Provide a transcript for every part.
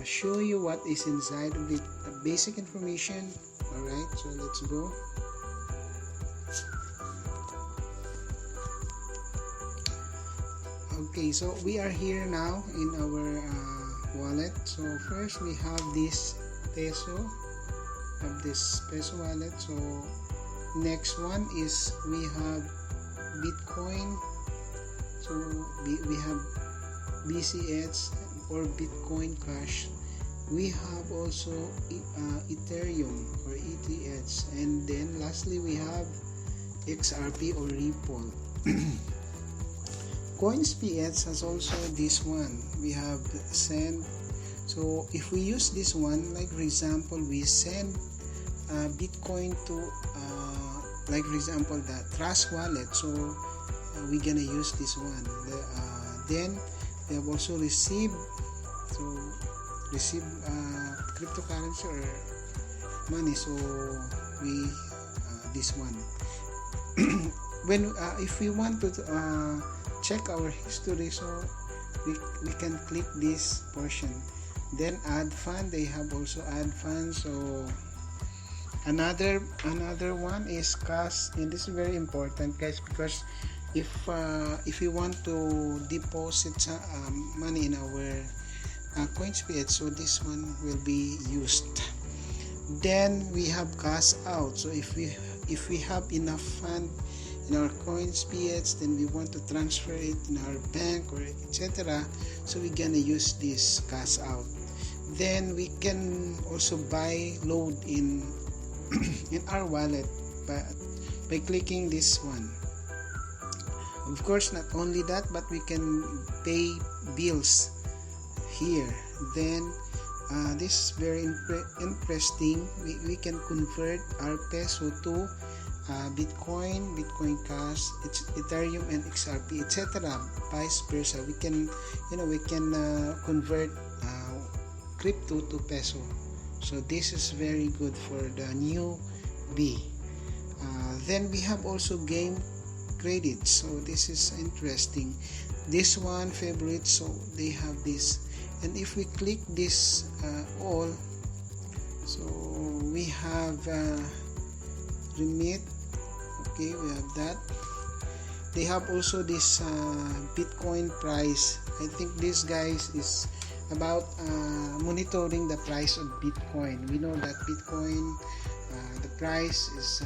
show you what is inside of it, the basic information. Alright, so let's go. Okay, so we are here now in our wallet. So first we have this peso, wallet. So next one is we have Bitcoin. So we have BCH or Bitcoin Cash. We have also Ethereum or ETH, and then lastly we have XRP or Ripple. Coins.ph has also this one. We have send. So if we use this one, like for example, we send Bitcoin to like for example the Trust wallet. So we're gonna use this one. Then we have also received cryptocurrency or money. So we this one. When if we want to check our history, so we can click this portion. Then add fund, they have also add fund. So another one is cash, and this is very important, guys, because if you want to deposit money in our Coins.ph, so this one will be used. Then we have cash out. So if we have enough fund in our Coins.ph, then we want to transfer it in our bank or etc. So we're gonna use this cash out. Then we can also buy load in in our wallet by clicking this one. Of course, not only that, but we can pay bills here. Then this is very interesting. We can convert our peso to Bitcoin Cash, Ethereum, and XRP, etc. Vice versa. We can convert crypto to peso. So this is very good for the newbie. Then we have also game credits. So this is interesting. This one favorite. So they have this, and if we click this all, so we have remit. Okay, we have that. They have also this Bitcoin price. I think this guys is about monitoring the price of Bitcoin. We know that Bitcoin, the price is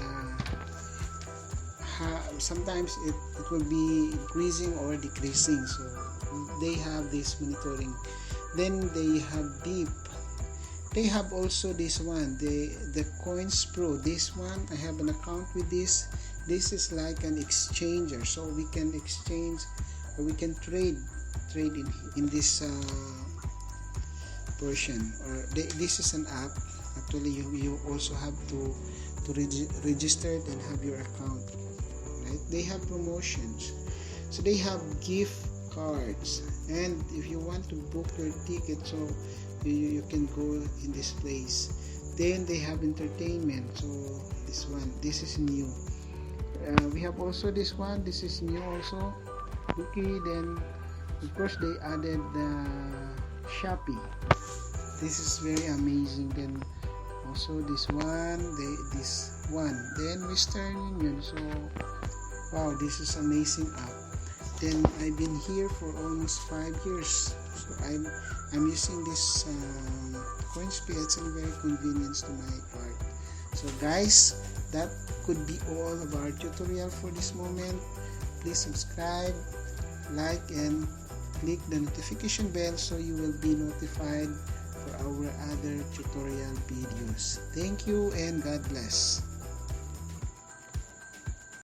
sometimes it will be increasing or decreasing. So they have this monitoring. Then they have BIP. They have also this one, the Coins Pro. This one, I have an account with this. This is like an exchanger, so we can exchange or we can trade in this portion. Or this is an app. Actually, you also have to register it and have your account. Right? They have promotions, so they have gift cards, and if you want to book your ticket, so you can go in this place. Then they have entertainment. So this is new. We have also this one. This is new also. Okay. Then of course they added the Shopee. This is very amazing. Then also this one. Then Western Union. So wow, this is amazing app. Then I've been here for almost 5 years. So I'm using this Coins.ph, and very convenient to my part. So guys, that could be all of our tutorial for this moment. Please subscribe, like, and click the notification bell so you will be notified for our other tutorial videos. Thank you and God bless.